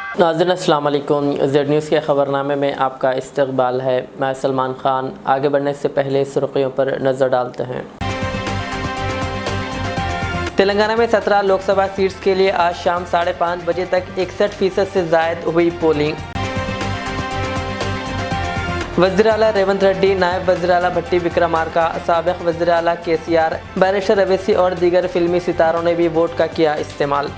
नाज़रीन अस्सलाम वालेकुम। ज़ेड न्यूज़ के ख़बरनामे में आपका इस्तक़बाल है। मैं सलमान ख़ान। आगे बढ़ने से पहले सुर्ख़ियों पर नज़र डालते हैं। तेलंगाना में 17 लोकसभा सीट्स के लिए आज शाम 5:30 बजे तक 61% से ज़ायद हुई पोलिंग। वज़ीर आला रेवंत रेड्डी, नायब वज़ीर आला भट्टी विक्रमार्का, साबिक़ वज़ीर आला KCR, बैरिस्टर अवैसी और दीगर फिल्मी सितारों ने भी वोट का किया इस्तेमाल।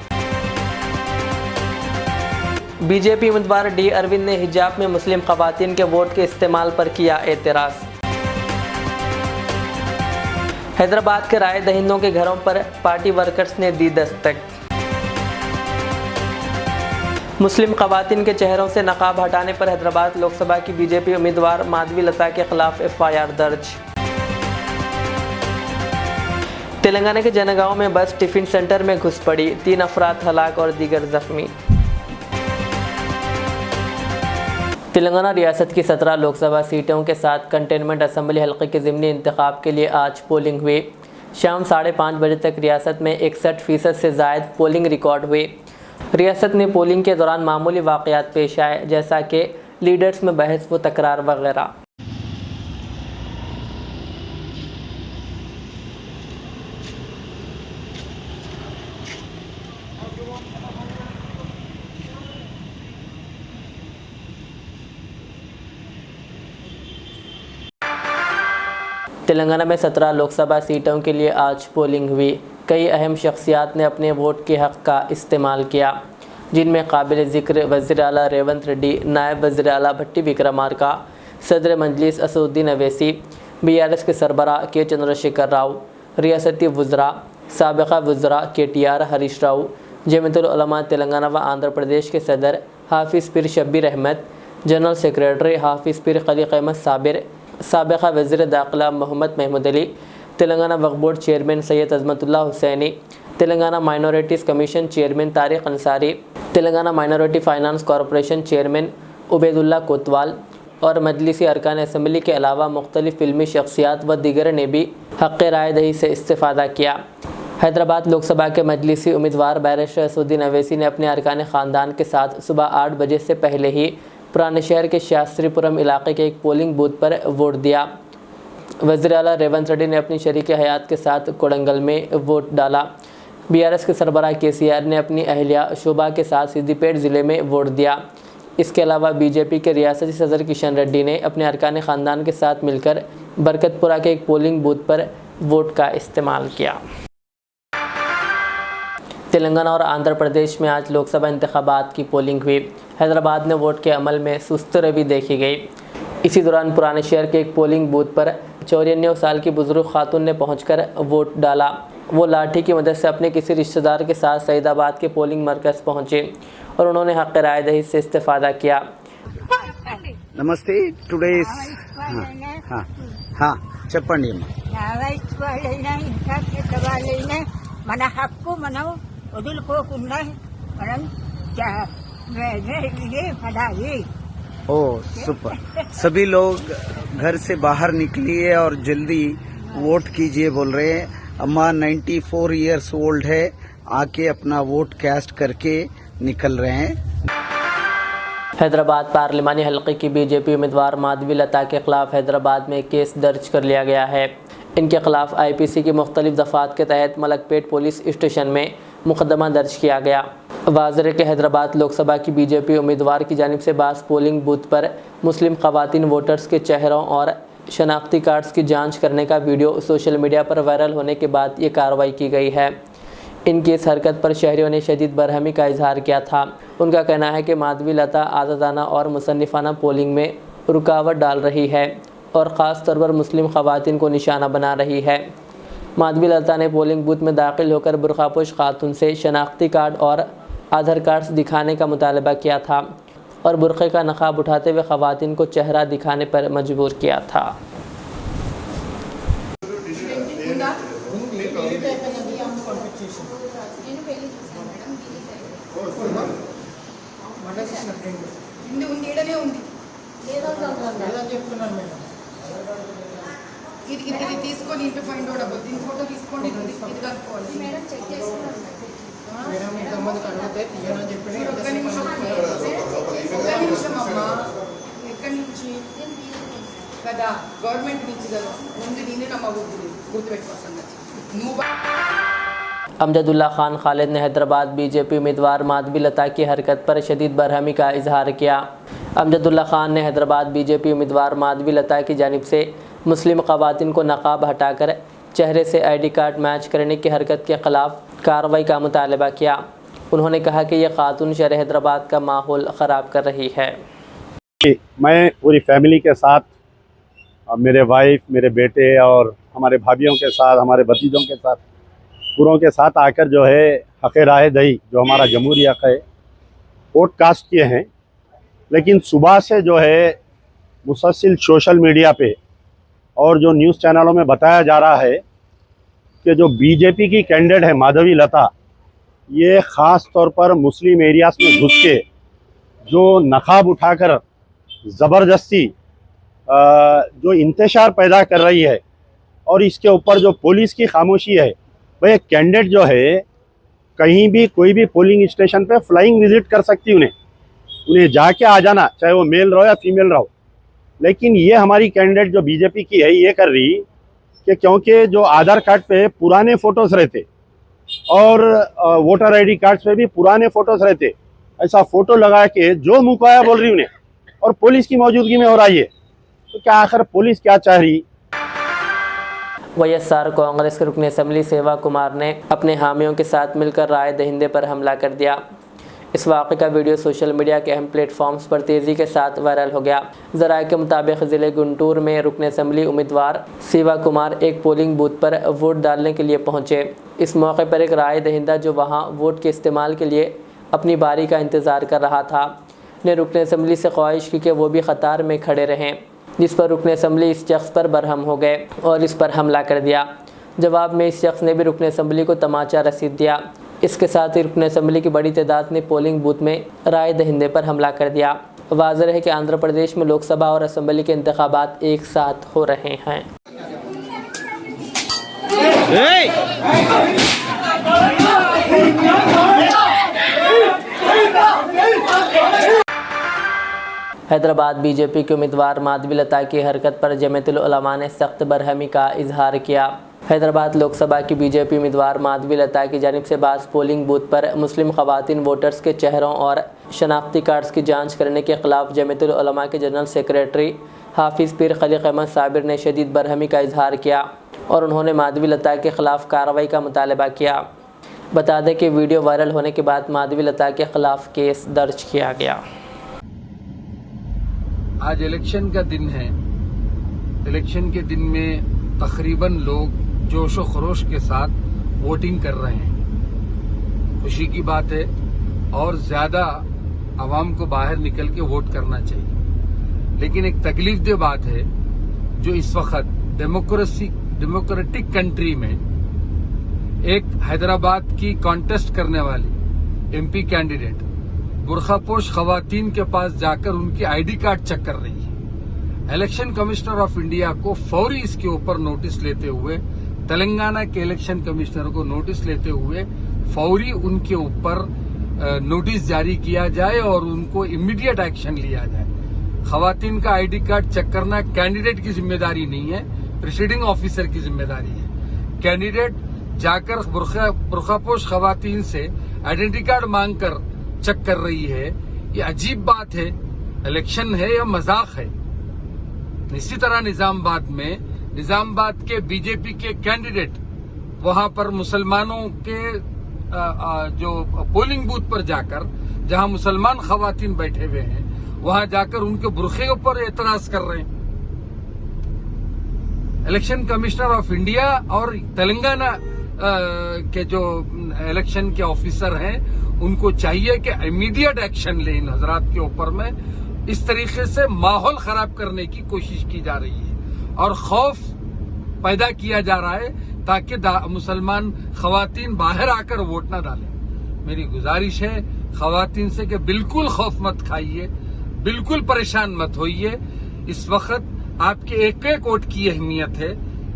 बीजेपी उम्मीदवार D अरविंद ने हिजाब में मुस्लिम ख़वातीन के वोट के इस्तेमाल पर किया एतराज़। हैदराबाद के राय दहिंदों के घरों पर पार्टी वर्कर्स ने दी दस्तक। मुस्लिम ख़वातीन के चेहरों से नकाब हटाने पर हैदराबाद लोकसभा की बीजेपी उम्मीदवार माधवी लता के खिलाफ FIR दर्ज। तेलंगाना के जनगांव में बस टिफिन सेंटर में घुस पड़ी, 3 अफराद हलाक और दीगर जख्मी। तेलंगाना रियासत की 17 लोकसभा सीटों के साथ कंटेनमेंट असम्बली हल्के के ज़िमनी इंतखाब के लिए आज पोलिंग हुई। शाम 5:30 बजे तक रियासत में 61% से ज़ायद पोलिंग रिकॉर्ड हुई। रियासत में पोलिंग के दौरान मामूली वाक़यात पेश आए, जैसा कि लीडर्स में बहस व तकरार वगैरह। तेलंगाना में 17 लोकसभा सीटों के लिए आज पोलिंग हुई। कई अहम शख्सियात ने अपने वोट के हक़ का इस्तेमाल किया, जिनमें काबिल ज़िक्र वज़ीर आला रेवंत रेड्डी, नायब वज़ीर आला भट्टी विक्रमार्का, सदर मजलिस असदुद्दीन अवैसी, BRS के सरबरा के चंद्रशेखर राव, रियासती वज़रा, साबिक़ा वज़रा KTR हरीश राव, जमीयतुल उलमा तेलंगाना व आंध्र प्रदेश के सदर हाफिज़ पीर शब्बीर अहमद, जनरल सेक्रेटरी हाफिज़ पीर खलीक़ अहमद साबिर, साबिक़ा वज़ीर दाखिला Mohammed Mahmood Ali, Telangana Waqf board chairman Syed Azmatullah Hussaini, Telangana minorities commission chairman Tariq Ansari, Telangana minority finance corporation chairman Ubaidullah Kotwal और मजलिसी अरकान असम्बली के अलावा मुख्तलिफ़ फिल्मी शख्सियात व दीगर ने भी हक़ राय दही से इस्तिफ़ादा किया। हैदराबाद लोकसभा के मजलिसी उम्मीदवार बैरिस्टर असदुद्दीन अवैसी ने अपने अरकान ख़ानदान के साथ सुबह 8 बजे से पहले ही पुराने शहर के शास्त्रीपुरम इलाके के एक पोलिंग बूथ पर वोट दिया। वज़ीर आला रेवंत रेड्डी ने अपनी शरीक हयात के साथ कोडंगल में वोट डाला। BRS के सरबराह KCR ने अपनी अहलिया शोभा के साथ सिद्दीपेट ज़िले में वोट दिया। इसके अलावा बीजेपी के रियासती सदर किशन रेड्डी ने अपने अरकान ख़ानदान के साथ मिलकर बरकतपुरा के एक पोलिंग बूथ पर वोट का इस्तेमाल किया। तेलंगाना और आंध्र प्रदेश में आज लोकसभा इंतखाबात की पोलिंग हुई। हैदराबाद में वोट के अमल में सुस्त रवि देखी गई। इसी दौरान पुराने शहर के एक पोलिंग बूथ पर 94 साल की बुजुर्ग खातून ने पहुंचकर वोट डाला। वो लाठी की मदद से अपने किसी रिश्तेदार के साथ सईदाबाद के पोलिंग मरकज़ पहुंचे और उन्होंने हक़ राय दही से इस्तेफ़ादा किया। नमस्ते टुडे చెప్పండి మన హక్కు మనం వదులుకోకుండా మనం पढ़ाई। ओ सुपर। सभी लोग घर से बाहर निकलिए और जल्दी वोट कीजिए बोल रहे हैं। अम्मा 94 इयर्स ओल्ड है, आके अपना वोट कास्ट करके निकल रहे हैं। हैदराबाद पार्लिमानी हल्के की बीजेपी उम्मीदवार माधवी लता के खिलाफ हैदराबाद में केस दर्ज कर लिया गया है। इनके खिलाफ IPC की मुख्तलिफ दफ़ात के तहत मलकपेट पुलिस स्टेशन में मुकदमा दर्ज किया गया। वाज़ेह के हैदराबाद लोकसभा की बीजेपी उम्मीदवार की जानिब से बास पोलिंग बूथ पर मुस्लिम ख़वातीन वोटर्स के चेहरों और शनाख्ती कार्ड्स की जांच करने का वीडियो सोशल मीडिया पर वायरल होने के बाद ये कार्रवाई की गई है। इनकी इस हरकत पर शहरियों ने शदीद बरहमी का इजहार किया था। उनका कहना है कि माधवी लता आज़ादाना और मुसन्निफाना पोलिंग में रुकावट डाल रही है और ख़ास तौर पर मुस्लिम ख़वातीन को निशाना बना रही है। माधवी लता ने पोलिंग बूथ में दाखिल होकर बुरखापोश खातून से शनाख्ती कार्ड और आधार कार्ड्स दिखाने का मुतालबा किया था और बुरखे का नकाब उठाते हुए ख़वातीन को चेहरा दिखाने पर मजबूर किया था। ఇది తీసుకొని ఇంటి ఫైండ్ అవుట్ అవ్వదు. దీని ఫోటో తీసుకోండి, ఇది కలుపుకోవాలి. మేడం చెక్ చేస్తున్నాను మేడం. ఇంతమంది కడిగితే తీయనని చెప్పి ఒక్క నిమిషం ఎక్కడి నుంచి కదా గవర్నమెంట్ నుంచి కదా ముందు నేనే నమ్మకూడదు గుర్తుపెట్టుకో సంగతి నువ్వు अमजदुल्ला खान खालिद ने हैदराबाद बीजेपी उम्मीदवार माधवी लता की हरकत पर शदीद बरहमी का इजहार किया। अमजदुल्ला खान ने हैदराबाद बीजेपी उम्मीदवार माधवी लता की जानिब से मुस्लिम ख़वातीन को नकाब हटाकर चेहरे से ID कार्ड मैच करने की हरकत के ख़िलाफ़ कार्रवाई का मुतालबा किया। उन्होंने कहा कि यह खातून शहर हैदराबाद का माहौल ख़राब कर रही है। मैं पूरी फैमिली के साथ, मेरे वाइफ, मेरे बेटे और हमारे भाभीयों के साथ, हमारे भतीजों के साथ, पूरों के साथ आकर जो है हक़ राय दही, जो हमारा जमहूरी हक़ है, वोट कास्ट किए हैं। लेकिन सुबह से जो है मुसलसल सोशल मीडिया पे और जो न्यूज़ चैनलों में बताया जा रहा है कि जो बीजेपी की कैंडिडेट है माधवी लता, ये ख़ास तौर पर मुस्लिम एरियाज़ में घुस के जो नकाब उठाकर ज़बरदस्ती जो इंतशार पैदा कर रही है, और इसके ऊपर जो पुलिस की खामोशी है, भाई एक कैंडिडेट जो है कहीं भी कोई भी पोलिंग स्टेशन पे फ्लाइंग विजिट कर सकती, उन्हें जाके आ जाना, चाहे वो मेल रहो या फीमेल रहो। लेकिन ये हमारी कैंडिडेट जो बीजेपी की है ये कर रही कि क्योंकि जो आधार कार्ड पे पुराने फ़ोटोज़ रहते और वोटर ID कार्ड्स पे भी पुराने फ़ोटोज़ रहते, ऐसा फ़ोटो लगा के जो मुकाया बोल रही उन्हें, और पुलिस की मौजूदगी में हो रहा है। तो क्या आखिर पुलिस क्या चाह रही? YSR कांग्रेस के रुकन असम्बली सेवा कुमार ने अपने हामियों के साथ मिलकर राय दहिंदे पर हमला कर दिया। इस वाक़े का वीडियो सोशल मीडिया के अहम प्लेटफॉर्म्स पर तेज़ी के साथ वायरल हो गया। ज़राए के मुताबिक ज़िले गुंटूर में रुकन असम्बली उम्मीदवार सेवा कुमार एक पोलिंग बूथ पर वोट डालने के लिए पहुँचे। इस मौके पर एक राय दहिंदा जो वहाँ वोट के इस्तेमाल के लिए अपनी बारी का इंतज़ार कर रहा था ने रुकन असम्बली से ख्वाहिश की कि वो भी क़तार में खड़े रहें, जिस पर रुकन असम्बली इस शख्स पर बरहम हो गए और इस पर हमला कर दिया। जवाब में इस शख्स ने भी रुकन असम्बली को तमाचा रसीद दिया। इसके साथ ही रुकन असम्बली की बड़ी तादाद ने पोलिंग बूथ में राय दहिंदे पर हमला कर दिया। वाज़ेह है कि आंध्र प्रदेश में लोकसभा और असम्बली के इंतखाबात एक साथ हो रहे हैं। हैदराबाद बीजेपी के उम्मीदवार माधवी लता की हरकत पर जमीयतुल उलमा ने सख्त बरहमी का इजहार किया। हैदराबाद लोकसभा की बीजेपी उम्मीदवार माधवी लता की जानिब से बाज़ पोलिंग बूथ पर मुस्लिम ख़वातीन वोटर्स के चेहरों और शनाख्ती कार्ड्स की जांच करने के ख़िलाफ़ जमीयतुल उलमा के जनरल सेक्रेटरी हाफिज़ पीर खलीक अहमद साबिर ने शदीद बरहमी का इजहार किया और उन्होंने माधवी लता के ख़िलाफ़ कार्रवाई का मुतालबा किया। बता दें कि वीडियो वायरल होने के बाद माधवी लता के ख़िलाफ़ केस दर्ज किया गया। आज इलेक्शन का दिन है। इलेक्शन के दिन में तकरीबन लोग जोश व खरोश के साथ वोटिंग कर रहे हैं। खुशी की बात है और ज्यादा आवाम को बाहर निकल के वोट करना चाहिए। लेकिन एक तकलीफ दे बात है जो इस वक्त डेमोक्रेटिक कंट्री में एक हैदराबाद की कॉन्टेस्ट करने वाली MP कैंडिडेट बुरखापोश खवातीन के पास जाकर उनकी ID कार्ड चेक कर रही है। इलेक्शन कमिश्नर ऑफ इंडिया को फौरी इसके ऊपर नोटिस लेते हुए, तेलंगाना के इलेक्शन कमिश्नर को नोटिस लेते हुए फौरी उनके ऊपर नोटिस जारी किया जाए और उनको इमीडिएट एक्शन लिया जाए। खवातीन का ID कार्ड चेक करना कैंडिडेट की जिम्मेदारी नहीं है, प्रिसाइडिंग ऑफिसर की जिम्मेदारी है। कैंडिडेट जाकर बुरखापोश खवातीन से आइडेंटिटी कार्ड मांगकर चेक कर रही है, ये अजीब बात है। इलेक्शन है या मजाक है? इसी तरह निजामाबाद के बीजेपी के कैंडिडेट वहां पर मुसलमानों के जो पोलिंग बूथ पर जाकर, जहां मुसलमान खवातीन बैठे हुए हैं, वहां जाकर उनके बुरखे पर एतराज कर रहे हैं। इलेक्शन कमिश्नर ऑफ इंडिया और तेलंगाना के जो इलेक्शन के ऑफिसर हैं उनको चाहिए कि इमीडिएट एक्शन लें इन हजरात के ऊपर में। इस तरीके से माहौल खराब करने की कोशिश की जा रही है और खौफ पैदा किया जा रहा है ताकि मुसलमान खवातीन बाहर आकर वोट न डालें। मेरी गुजारिश है खवातीन से कि बिल्कुल खौफ मत खाइए, बिल्कुल परेशान मत होइए। इस वक्त आपके एक एक वोट की अहमियत है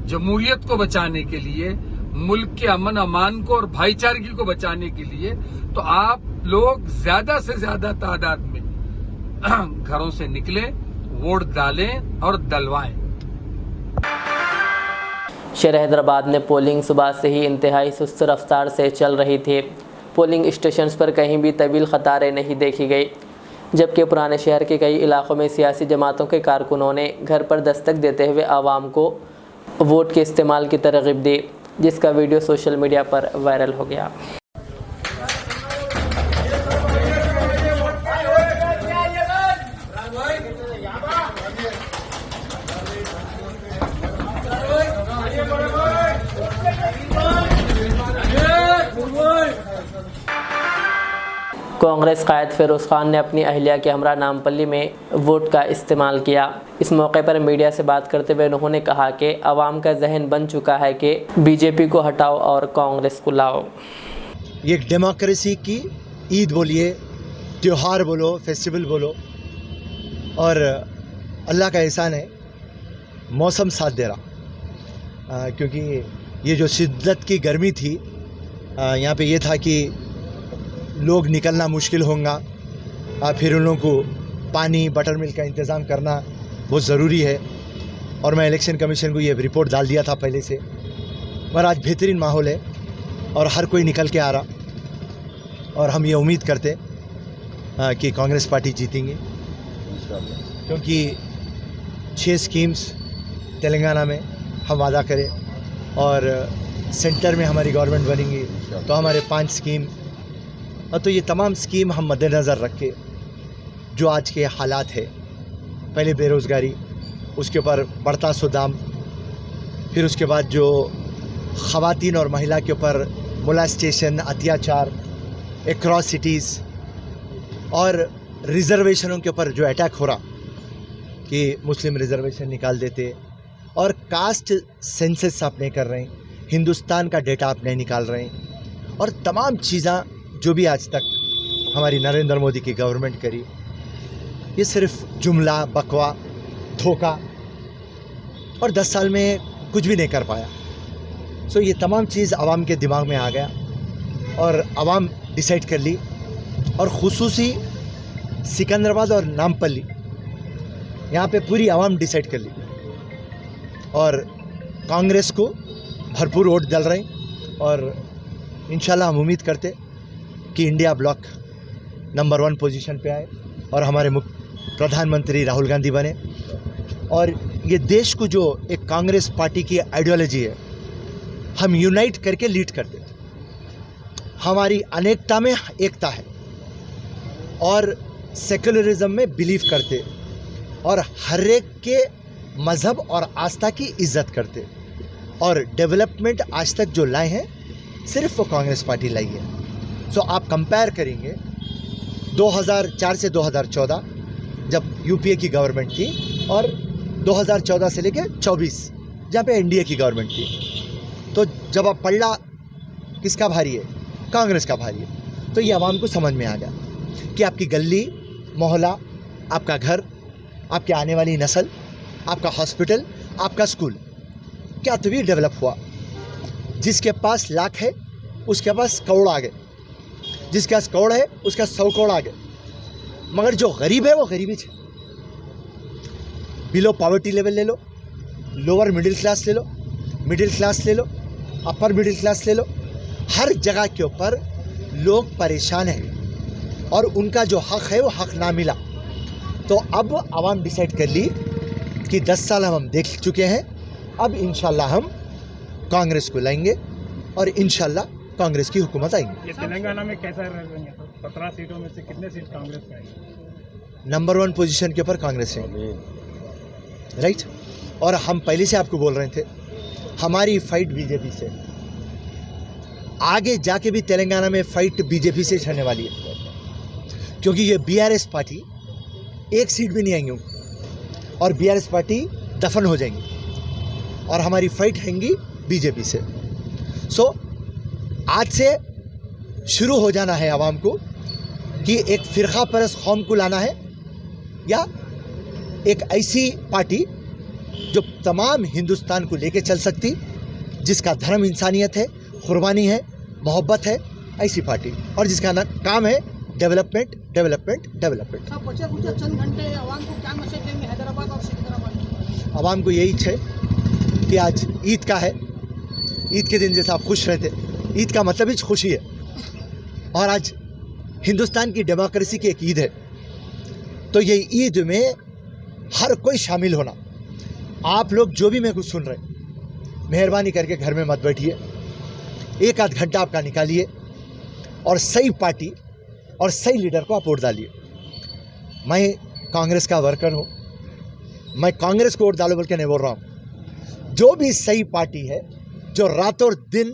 जमहूरियत को बचाने के लिए, मुल्क के अमन अमान को और भाईचारगी को बचाने के लिए। तो आप लोग ज्यादा से ज्यादा तादाद में घरों से निकले, वोट डालें और डलवाएं। शहर हैदराबाद में पोलिंग सुबह से ही इंतहाई सुस्त रफ्तार से चल रही थी। पोलिंग स्टेशंस पर कहीं भी तवील कतारें नहीं देखी गई, जबकि पुराने शहर के कई इलाकों में सियासी जमातों के कारकुनों ने घर पर दस्तक देते हुए आवाम को वोट के इस्तेमाल की तरगीब दी, जिसका वीडियो सोशल मीडिया पर वायरल हो गया। कांग्रेस कायद फिरोज़ खान ने अपनी अहलिया के हमरा नामपल्ली में वोट का इस्तेमाल किया। इस मौके पर मीडिया से बात करते हुए उन्होंने कहा कि आवाम का जहन बन चुका है कि बीजेपी को हटाओ और कांग्रेस को लाओ। ये डेमोक्रेसी की ईद बोलिए, त्यौहार बोलो, फेस्टिवल बोलो, और अल्लाह का एहसान है मौसम साथ दे रहा, क्योंकि ये जो शिद्दत की गर्मी थी यहाँ पे ये था कि लोग निकलना मुश्किल होगा, फिर उन लोगों को पानी, बटर मिल्क का इंतज़ाम करना बहुत ज़रूरी है। और मैं इलेक्शन कमीशन को ये रिपोर्ट डाल दिया था पहले से, मगर आज बेहतरीन माहौल है और हर कोई निकल के आ रहा, और हम ये उम्मीद करते कि कांग्रेस पार्टी जीतेंगी, क्योंकि 6 स्कीम्स तेलंगाना में हम वादा करें और सेंटर में हमारी गवर्नमेंट बनेंगी तो हमारे 5 स्कीम, और तो ये तमाम स्कीम हम मद्देनज़र रख के जो आज के हालात है, पहले बेरोज़गारी, उसके ऊपर बढ़ता सुदाम, फिर उसके बाद जो ख़वातीन और महिला के ऊपर मोलेस्टेशन, अत्याचार एट्रॉसिटीज़, और रिज़र्वेशनों के ऊपर जो अटैक हो रहा कि मुस्लिम रिज़र्वेशन निकाल देते, और कास्ट सेंसस आप नहीं कर रहे हैं, हिंदुस्तान का डेटा आप नहीं निकाल रहे हैं, और तमाम चीज़ें जो भी आज तक हमारी नरेंद्र मोदी की गवर्नमेंट करी, ये सिर्फ जुमला, बकवा, धोखा, और 10 साल में कुछ भी नहीं कर पाया। सो ये तमाम चीज़ आवाम के दिमाग में आ गया और आवाम डिसाइड कर ली, और ख़ुसूसी सिकंदराबाद और नामपल्ली यहाँ पे पूरी आवाम डिसाइड कर ली, और कांग्रेस को भरपूर वोट डाल रहे हैं। और इंशाल्लाह हम उम्मीद करते कि इंडिया ब्लॉक नंबर 1 पोजीशन पे आए और हमारे प्रधानमंत्री राहुल गांधी बने, और ये देश को जो एक कांग्रेस पार्टी की आइडियोलॉजी है, हम यूनाइट करके लीड करते, हमारी अनेकता में एकता है, और सेकुलरिज्म में बिलीव करते, और हर एक के मज़हब और आस्था की इज़्ज़त करते, और डेवलपमेंट आज तक जो लाए हैं सिर्फ वो कांग्रेस पार्टी लाई है। सो आप कंपेयर करेंगे 2004 से 2014 जब यूपीए की गवर्नमेंट थी, और 2014 से लेकर 24 जहाँ पे एनडीए की गवर्नमेंट थी, तो जब आप पलड़ा किसका भारी है, कांग्रेस का भारी है। तो ये आवाम को समझ में आ गया कि आपकी गली, मोहल्ला, आपका घर, आपकी आने वाली नस्ल, आपका हॉस्पिटल, आपका स्कूल क्या तभी डेवलप हुआ। जिसके पास लाख है उसके पास करोड़ आ गए, जिसके पास करोड़ है उसका 100 करोड़ आ गए, मगर जो गरीब है वो गरीबी है। बिलो पॉवर्टी लेवल ले लो, लोअर मिडिल क्लास ले लो, मिडिल क्लास ले लो, अपर मिडिल क्लास ले लो, हर जगह के ऊपर लोग परेशान हैं और उनका जो हक है वो हक ना मिला। तो अब आवाम डिसाइड कर ली कि 10 साल हम देख चुके हैं, अब इंशाल्लाह हम कांग्रेस को लाएंगे और इंशाल्लाह कांग्रेस की हुकूमत आएंगी। ये तेलंगाना में कैसा रहेंगे? 17 सीटों में से कितने सीट कांग्रेस का आएगी? नंबर 1 पोजीशन के ऊपर कांग्रेस है, राइट। और हम पहले से आपको बोल रहे थे हमारी फाइट बीजेपी से, आगे जाके भी तेलंगाना में फाइट बीजेपी से छड़ने वाली है, क्योंकि ये बीआरएस पार्टी एक सीट भी नहीं आएंगी और बीआरएस पार्टी दफन हो जाएंगी, और हमारी फाइट हैंगी बीजेपी से। सो आज से शुरू हो जाना है आवाम को कि एक फ़िरका परस्त कौम को लाना है, या एक ऐसी पार्टी जो तमाम हिंदुस्तान को लेके चल सकती, जिसका धर्म इंसानियत है, कुर्बानी है, मोहब्बत है, ऐसी पार्टी, और जिसका काम है डेवलपमेंट डेवलपमेंट डेवलपमेंट। बचे कुछ चंद घंटे आवाम को क्या मैसेज देंगे हैदराबाद और सिकंदराबाद? आवाम को यही है कि आज ईद का है, ईद के दिन जैसे आप खुश रहते, ईद का मतलब ही खुशी है, और आज हिंदुस्तान की डेमोक्रेसी की एक ईद है, तो ये ईद में हर कोई शामिल होना। आप लोग जो भी मैं कुछ सुन रहे हैं, मेहरबानी करके घर में मत बैठिए, एक आध घंटा आपका निकालिए और सही पार्टी और सही लीडर को आप वोट डालिए। मैं कांग्रेस का वर्कर हूँ, मैं कांग्रेस को वोट डालो बोल के नहीं बोल रहा हूँ। जो भी सही पार्टी है, जो रातों दिन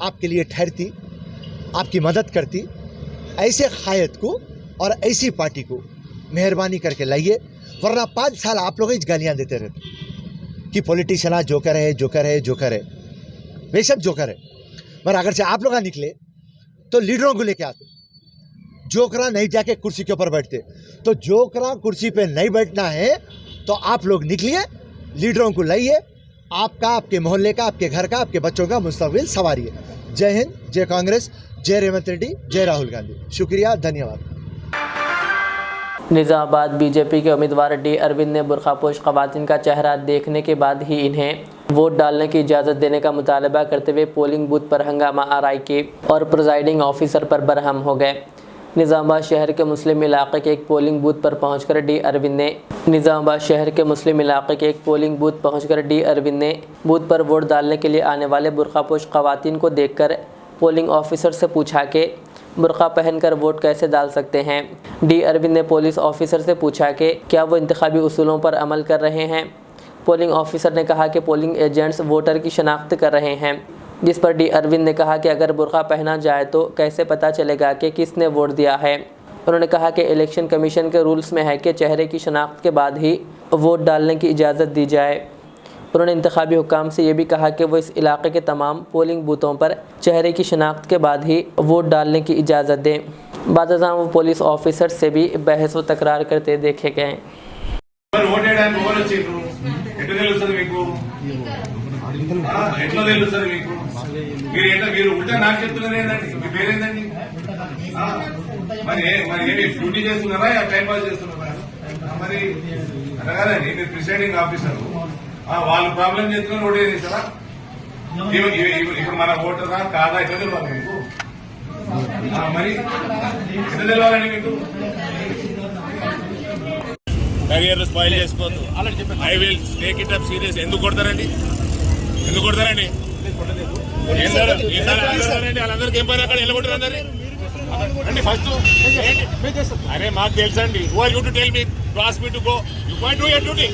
आपके लिए ठहरती, आपकी मदद करती, ऐसे कायद को और ऐसी पार्टी को मेहरबानी करके लाइए, वरना 5 साल आप लोग ही गालियाँ देते रहते कि पॉलिटिशियन जोकर है, जोकर है, जोकर है। बेशक जोकर है, मगर अगर से आप लोग निकले तो लीडरों को लेके आते। जोकरा नहीं जाके कुर्सी के ऊपर बैठते, तो जोकरा कुर्सी पे नहीं बैठना है तो आप लोग निकलिए, लीडरों को लाइए, आपका, आपके मोहल्ले का, आपके घर का, आपके बच्चों का मुस्तकबिल संवारिए। जय हिंद, जय कांग्रेस, जय रेवंत रेड्डी, जय राहुल गांधी। शुक्रिया, धन्यवाद। निज़ामाबाद बीजेपी के उम्मीदवार डी अरविंद ने बुर्खापोश ख़वातीन का चेहरा देखने के बाद ही इन्हें वोट डालने की इजाज़त देने का मुतालबा करते हुए पोलिंग बूथ पर हंगामा आराई की और प्रिजाइडिंग ऑफिसर पर बरहम हो गए। निज़ामाबाद शहर के मुस्लिम इलाके के एक पोलिंग बूथ पर पहुंचकर डी अरविंद ने बूथ पर वोट डालने के लिए आने वाले बुर्खापोश ख़वातीन को देखकर पोलिंग ऑफिसर से पूछा कि बुर्का पहनकर वोट कैसे डाल सकते हैं। डी अरविंद ने पुलिस ऑफिसर से पूछा कि क्या वो इंतखाबी उसूलों पर अमल कर रहे हैं। पोलिंग ऑफिसर ने कहा कि पोलिंग एजेंट्स वोटर की शनाख्त कर रहे हैं, जिस पर डी अरविंद ने कहा कि अगर बुर्का पहना जाए तो कैसे पता चलेगा कि किसने वोट दिया है। उन्होंने कहा कि इलेक्शन कमीशन के रूल्स में है कि चेहरे की शनाख्त के बाद ही वोट डालने की इजाज़त दी जाए। उन्होंने इंतखाबी हुकाम से ये भी कहा कि वो इस इलाके के तमाम पोलिंग बूथों पर चेहरे की शनाख्त के बाद ही वोट डालने की इजाज़त दें। बादशाह वो पुलिस ऑफिसर से भी बहस व तकरार करते देखे गए। వాళ్ళు ప్రాబ్లం చేస్తున్నారు ఓటే చేస్తారా? ఇప్పుడు మన ఓటరా కాదా ఎట్లా తెలియాలి మీకు? మరి ఎట్లా తెలియాలండి మీకు? కెరియర్ స్పాయిల్ చేసుకోవద్దు. I will take it up serious. ఎందుకు కొడతారండి? వాళ్ళందరికీ ఏం పని అక్కడ వెళ్ళగొట్టారు అందరినీ అంటే ఫస్ట్ అరే మాకు తెలుసండి. Who are you to tell me to ask me to go? You point to your duty.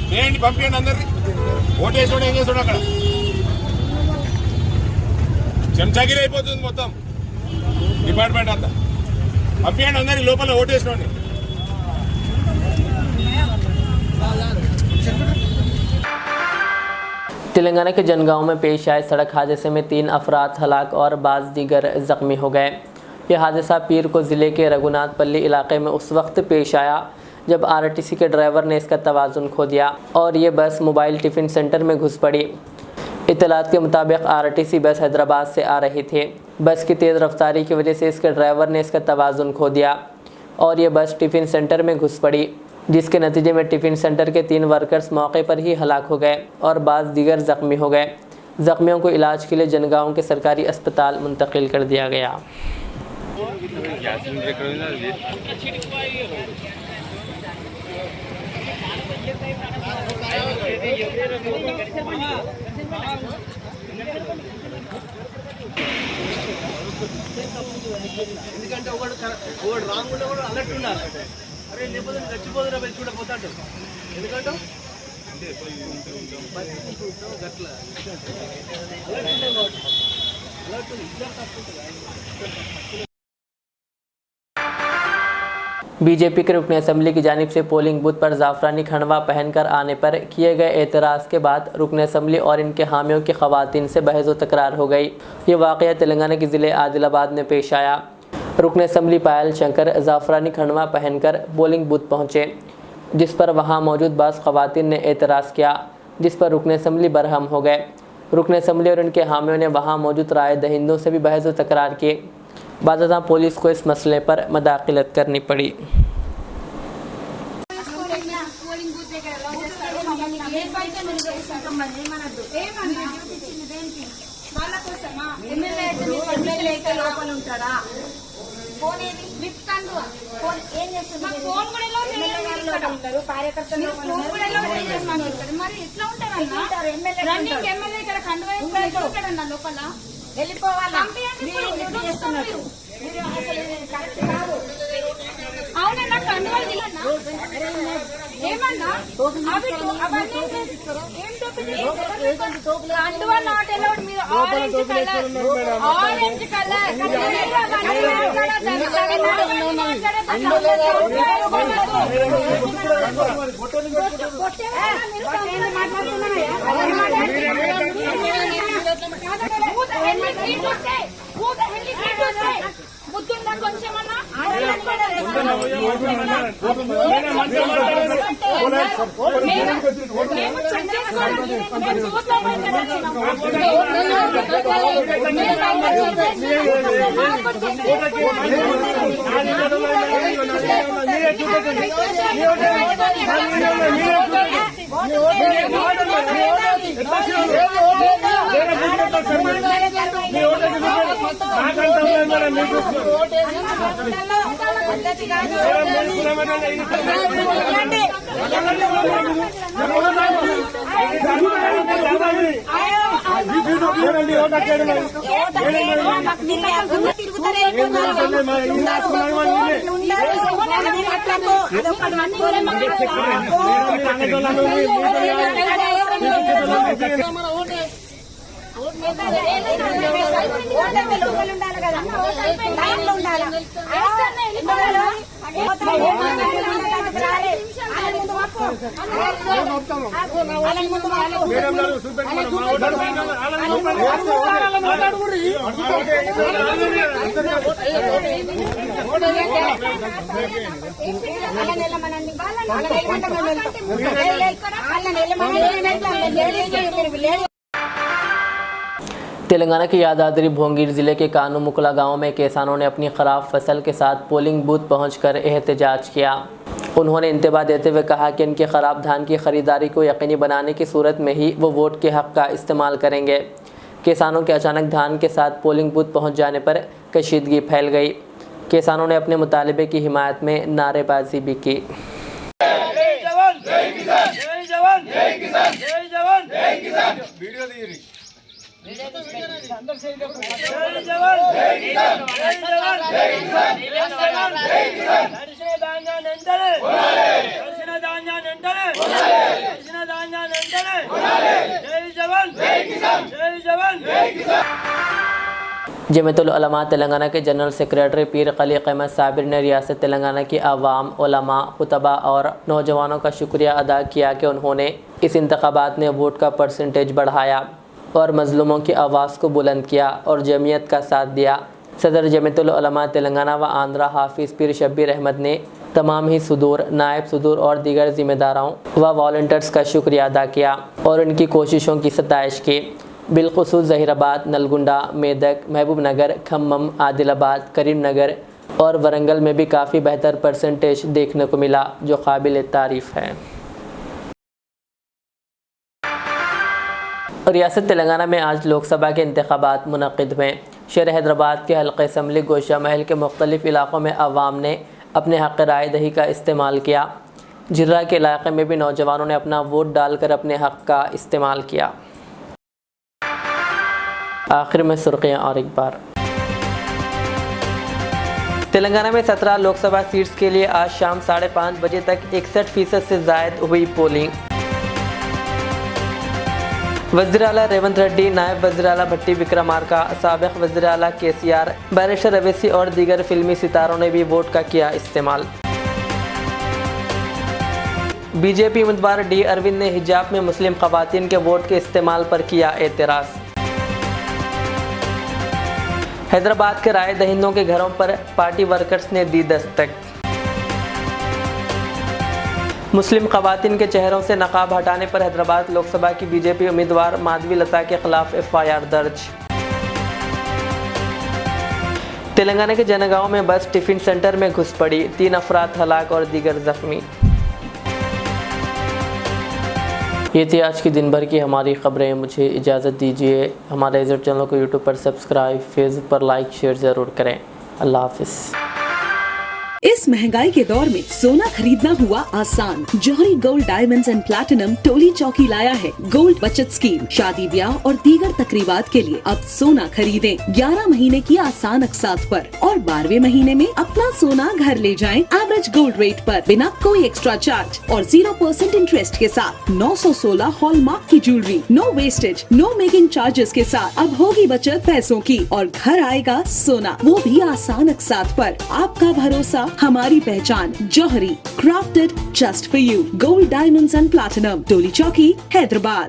చేయండి, పంపించండి అందరినీ. ఓటేసాడు ఏం చేస్తాడు అక్కడ? చెంచాగిరి అయిపోతుంది మొత్తం డిపార్ట్మెంట్ అంతా. పంపించండి అందరినీ లోపల ఓటేసినోండి. तेलंगाना के जनगांव में पेश आए सड़क हादसे में 3 अफराद हलाक और बाज़ दीगर ज़ख्मी हो गए। यह हादसा पीर को ज़िले के रघुनाथपल्ली इलाके में उस वक्त पेश आया जब आरटीसी के ड्राइवर ने इसका तवाज़ुन खो दिया और ये बस मोबाइल टिफ़िन सेंटर में घुस पड़ी। इत्तलात के मुताबिक आरटीसी बस हैदराबाद से आ रही थी। बस की तेज़ रफ्तारी की वजह से इसके ड्राइवर ने इसका तवाज़ुन खो दिया और ये बस टिफ़िन सेंटर में घुस पड़ी, जिसके नतीजे में टिफ़िन सेंटर के 3 वर्कर्स मौके पर ही हलाक हो गए और बाज़ दीगर ज़ख्मी हो गए। ज़ख्मियों को इलाज के लिए जनगांव के सरकारी अस्पताल मुंतकिल कर दिया गया। ఎందుకంటే ఒకడు రాంగ్ ఉంటే కూడా అలర్ట్ ఉండాలి. అరే లేకపోతే చచ్చిపోతున్నా వెళ్ళి చూడపోతాడు. ఎందుకంటే గట్ల बीजेपी के रुकन असम्बली की जानिब से पोलिंग बूथ पर ज़ाफ़रानी खंडवा पहनकर आने पर किए गए एतराज़ के बाद रुकन असम्बली और इनके हामियों की ख़वातीन से बहस व तकरार हो गई। ये वाक़या तेलंगाना के ज़िले आदिलाबाद में पेश आया। रुकन असम्बली पायल शंकर ज़ाफ़रानी खंडवा पहनकर पोलिंग बूथ पहुँचे, जिस पर वहाँ मौजूद बाज़ ख़वातीन ने एतराज़ किया, जिस पर रुकन असम्बली बरहम हो गए। रुकन असम्बली और इनके हामियों ने वहाँ मौजूद राय दहिंदों से भी बहस व तकरार की, बादशाह पुलिस को इस मसले पर मदाखलत करनी पड़ी। तेलंगाना के यादाद्री भोंगीर ज़िले के कानू मुकला गांव में किसानों ने अपनी ख़राब फसल के साथ पोलिंग बूथ पहुंचकर एहतजाज किया। उन्होंने इंतबा देते हुए कहा कि इनके ख़राब धान की ख़रीदारी को यकीनी बनाने की सूरत में ही वो वोट के हक़ का इस्तेमाल करेंगे। किसानों के अचानक धान के साथ पोलिंग बूथ पहुँच जाने पर कशीदगी फैल गई। किसानों ने अपने मुतालबे की हिमायत में नारेबाजी भी की। जमीयतुल उलमा तेलंगाना के जनरल सेक्रेटरी पीर खलीक अहमद साबिर ने रियासत तेलंगाना की आवाम, उलमा, खुतबा और नौजवानों का शुक्रिया अदा किया कि उन्होंने इस इंतखाबात में वोट का परसेंटेज बढ़ाया और मजलूमों की आवाज़ को बुलंद किया और जमीयत का साथ दिया। सदर जमीयतुल उलमा तेलंगाना व आंध्रा हाफिज़ पीर शब्बीर अहमद ने तमाम ही सुदूर, नायब सुदूर और दीगर ज़िम्मेदारों व वॉलंटियर्स का शुक्रिया अदा किया और उनकी कोशिशों की सताइश की। बिलखुसूस ज़हीराबाद, नलगुंडा, मेदक, महबूब नगर, खम्मम, आदिलाबाद, करीम नगर और वरंगल में भी काफ़ी बेहतर परसेंटेज देखने को मिला, जो काबिल तारीफ़ है। रियासत तेलंगाना में आज लोकसभा के इंतखाबात मुनक़िद हुए। शहर हैदराबाद के हल्क़े असम्बली गोशा महल के मुख्तलिफ़ इलाक़ों में अवाम ने अपने हक़ राय दही का इस्तेमाल किया। जिर्रा के इलाक़े में भी नौजवानों ने अपना वोट डालकर अपने हक़ का इस्तेमाल किया। आखिर में सुर्खियाँ और एक बार। तेलंगाना में 17 लोकसभा सीट्स के लिए आज शाम 5:30 बजे तक 61% से ज़ायद हुई पोलिंग। वज़ीर आला रेवंत रेड्डी, नायब वज़ीर आला भट्टी विक्रमार्का, साबिक़ वज़ीर आला KCR, बैरिस्टर अवैसी और दीगर फिल्मी सितारों ने भी वोट का किया इस्तेमाल। बीजेपी उम्मीदवार डी अरविंद ने हिजाब में मुस्लिम ख़वातीन के वोट के इस्तेमाल पर किया एतराज़। हैदराबाद के राय दहिंदों के घरों पर पार्टी वर्कर्स ने दी दस्तक। मुस्लिम ख़वातीन के चेहरों से नकाब हटाने पर हैदराबाद लोकसभा की बीजेपी उम्मीदवार माधवी लता के खिलाफ FIR दर्ज। तेलंगाना के जनगांव में बस टिफिन सेंटर में घुस पड़ी, 3 अफराद हलाक और दीगर जख्मी। ये थी आज की दिन भर की हमारी खबरें। मुझे इजाज़त दीजिए। हमारे इज़ चैनल को यूट्यूब पर सब्सक्राइब, फेसबुक पर लाइक शेयर ज़रूर करें। अल्लाह हाफिज़। इस महंगाई के दौर में सोना खरीदना हुआ आसान। जौहरी gold diamonds and platinum Toli चौकी लाया है गोल्ड बचत स्कीम। शादी ब्याह और दीगर तकरीबात के लिए अब सोना खरीदें 11 महीने की आसान अकसात पर और 12वें महीने में अपना सोना घर ले जाएं एवरेज गोल्ड रेट पर बिना कोई एक्स्ट्रा चार्ज और 0% इंटरेस्ट के साथ 916 हॉलमार्क की jewellery, no wastage, no making charges के साथ। अब होगी बचत पैसों की और घर आएगा सोना, वो भी आसान अकसात पर। आपका भरोसा, हमारी पहचान। Jauhri, crafted just for you. Gold diamonds and platinum, Toli Chowki, Hyderabad.